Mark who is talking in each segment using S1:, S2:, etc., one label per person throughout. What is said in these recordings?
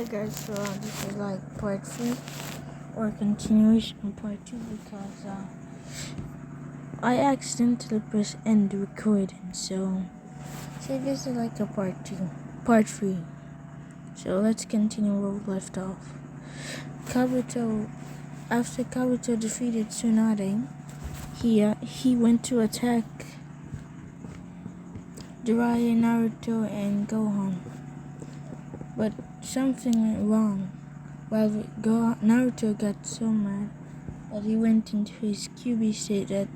S1: Hi guys, so this is like part 3 or continuation of part 2 because I accidentally pressed end recording, so this is like a part 3. So let's continue where we left off. After Kabuto defeated Tsunade, he went to attack Jiraiya, Naruto, and Gohan. But something went wrong. Naruto got so mad that he went into his QB state that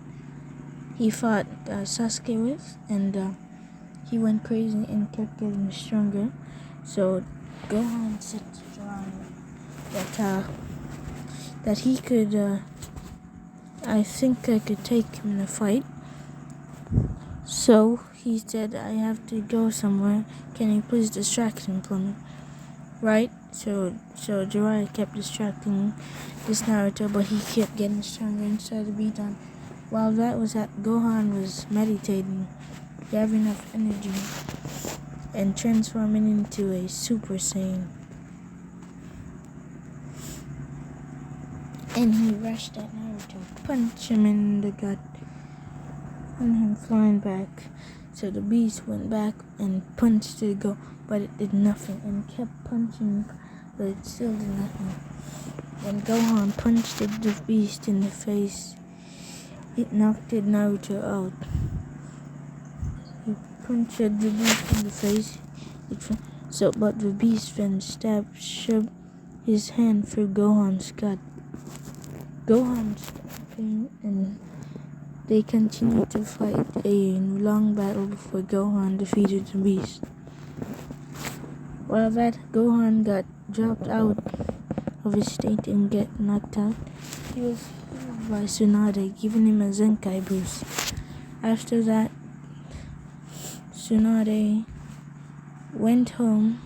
S1: he fought Sasuke with, and he went crazy and kept getting stronger. So Gohan said to Jiraiya that he could, I think I could take him in a fight. So he said, I have to go somewhere. Can you please distract him for me? Right? So Jiraiya kept distracting this Naruto, but he kept getting stronger and started to beat on. While that was Gohan was meditating, gathering enough energy, and transforming into a Super Saiyan. And he rushed at Naruto, punched him in the gut, and him flying back. So the beast went back and punched the Go, but it did nothing, and kept punching, but it still did nothing. When Gohan punched the beast in the face, it knocked Naruto out. He punched the beast in the face, but the beast then shoved his hand through Gohan's gut. Gohan stopped pain, and they continued to fight a long battle before Gohan defeated the beast. While that Gohan got dropped out of his state and get knocked out, he was healed by Tsunade, giving him a Zenkai boost. After that, Tsunade went home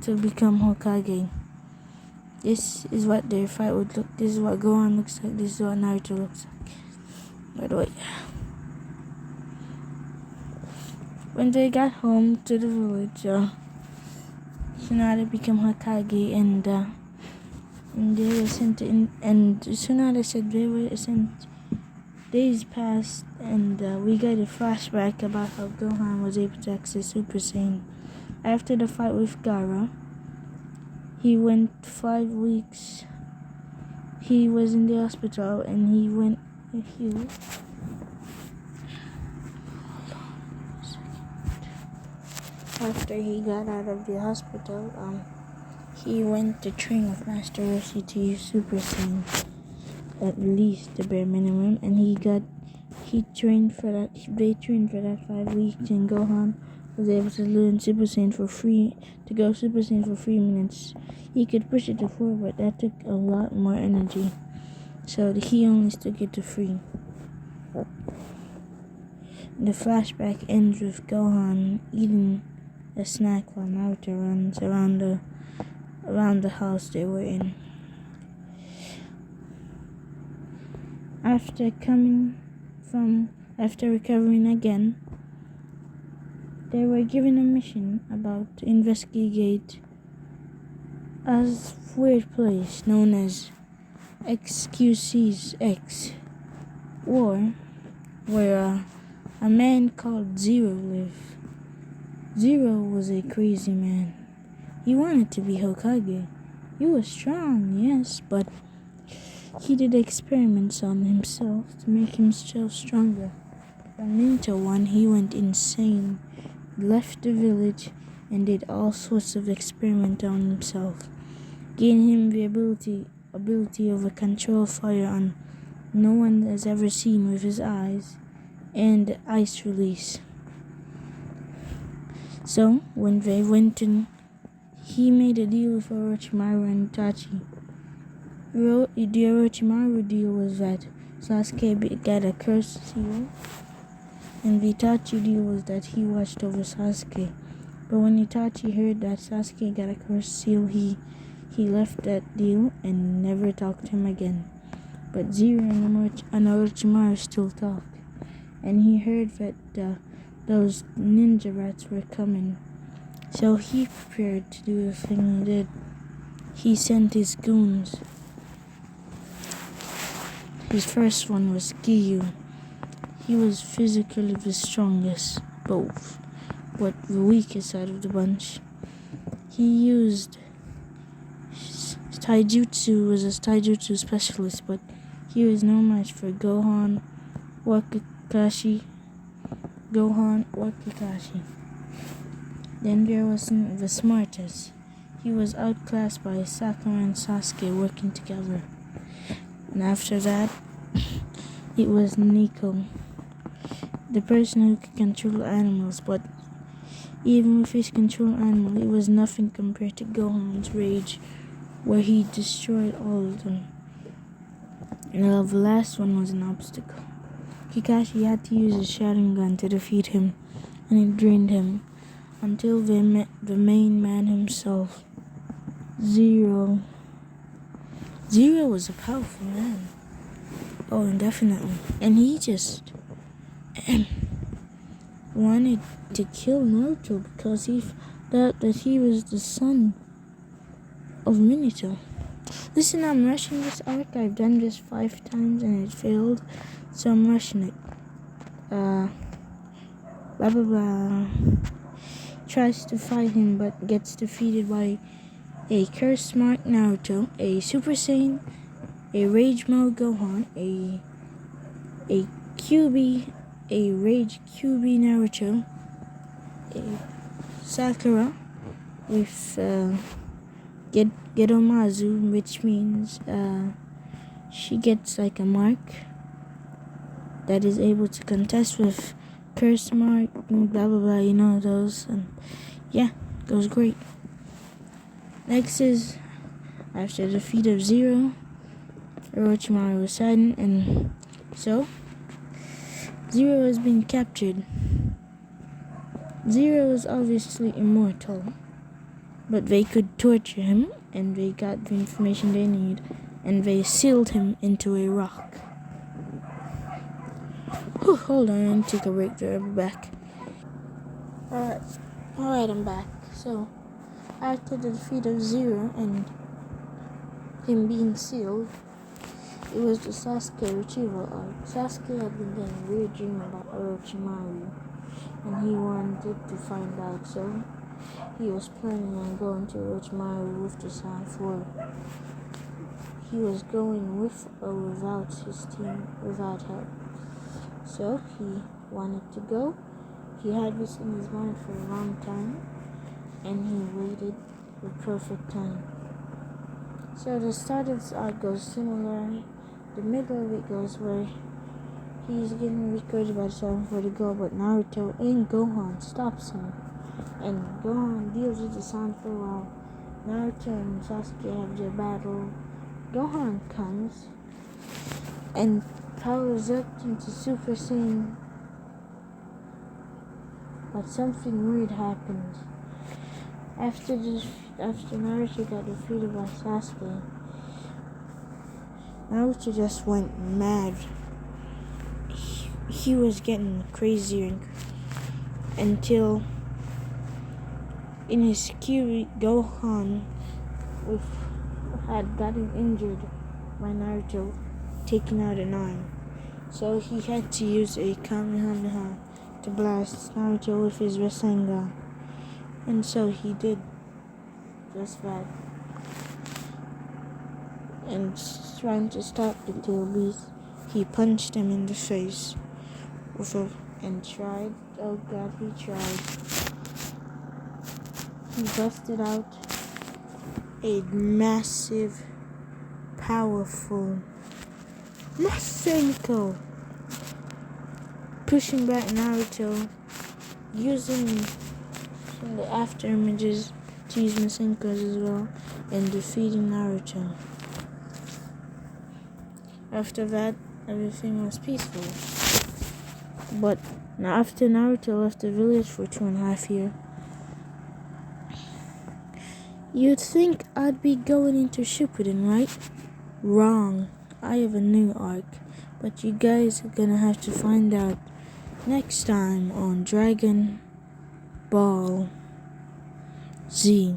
S1: to become Hokage. This is what their fight would look. This is what Gohan looks like. This is what Naruto looks like. By the way, when they got home to the village, Tsunade became Hokage, and they were sent in. And Tsunade said they were sent. Days passed, and we got a flashback about how Gohan was able to access Super Saiyan. After the fight with Gaara, he went 5 weeks. He was in the hospital, and he went healed. After he got out of the hospital, he went to train with Master Roshi to use Super Saiyan, at least the bare minimum, and they trained for that 5 weeks, and Gohan was able to learn Super Saiyan for free, to go Super Saiyan for 3 minutes. He could push it to 4, but that took a lot more energy, so he only took it to 3. The flashback ends with Gohan eating a snack while Naruto runs around the house they were in. After recovering again, they were given a mission about to investigate a weird place known as XQC's X, or where a man called Zero lived. Zero was a crazy man. He wanted to be Hokage. He was strong, yes, but he did experiments on himself to make himself stronger. From into one, he went insane, left the village, and did all sorts of experiments on himself, gaining him the ability of a control fire on no one has ever seen with his eyes, and ice release. So when they went in, he made a deal with Orochimaru and Itachi. The Orochimaru deal was that Sasuke got a cursed seal, and the Itachi deal was that he watched over Sasuke. But when Itachi heard that Sasuke got a cursed seal, he left that deal and never talked to him again. But Zero and Orochimaru still talk, and he heard that those ninja rats were coming. So he prepared to do the thing he did. He sent his goons. His first one was Giyu. He was physically the strongest, both, but the weakest out of the bunch. He used taijutsu, was a taijutsu specialist, but he was no match for Gohan or Kakashi. Then there was the smartest. He was outclassed by Sakura and Sasuke working together. And after that, it was Nico, the person who could control animals, but even with his control animal, it was nothing compared to Gohan's rage, where he destroyed all of them. And the last one was an obstacle. Kakashi had to use his Sharingan to defeat him, and it drained him, until they met the main man himself, Zero. Zero was a powerful man. Oh, definitely. And he just wanted to kill Naruto because he thought that he was the son of Minato. Listen, I'm rushing this arc. I've done this 5 times and it failed, so I'm rushing it. Blah blah blah. Tries to fight him but gets defeated by a Curse Smart Naruto, a Super Saiyan, a Rage Mode Gohan, a QB, a Rage QB Naruto, a Sakura with Gedomazu, which means she gets like a mark that is able to contest with Curse Mark, blah blah blah, you know those, and yeah, goes great. Next is, after the defeat of Zero, Orochimaru was saddened, and so Zero has been captured. Zero is obviously immortal, but they could torture him, and they got the information they need, and they sealed him into a rock. Whew, hold on, I need to take a break there, I'll be back. Alright, I'm back. So, after the defeat of Zero and him being sealed, it was the Sasuke retrieval arc. Sasuke had been getting a weird dream about Orochimaru, and he wanted to find out, so he was planning on going to Orochimaru with the Sand 4. He was going with or without his team, without help. So he wanted to go. He had this in his mind for a long time, and he waited the perfect time. So the start of this arc goes similar. The middle of it goes where he's getting recruited by Sand 4 to go, but Naruto and Gohan stops him. And Gohan deals with the Sand 4 while Naruto and Sasuke have their battle. Gohan comes and powers up into Super Saiyan, but something weird happened. After Naruto got defeated by Sasuke, Naruto just went mad. He was getting crazier until in his Kyrie, Gohan had gotten injured by Naruto taking out an arm. So he had to use a Kamehameha to blast Naruto with his Rasengan. And so he did just that. And trying to stop the tail beast, he punched him in the face and tried. Oh god, he tried. He busted out a massive, powerful Masenko, pushing back Naruto, using the after images to use Masenkos as well, and defeating Naruto. After that, everything was peaceful. But after Naruto left the village for 2.5 years, you'd think I'd be going into Shippuden, right? Wrong. I have a new arc, but you guys are gonna have to find out Next time on Dragon Ball Z.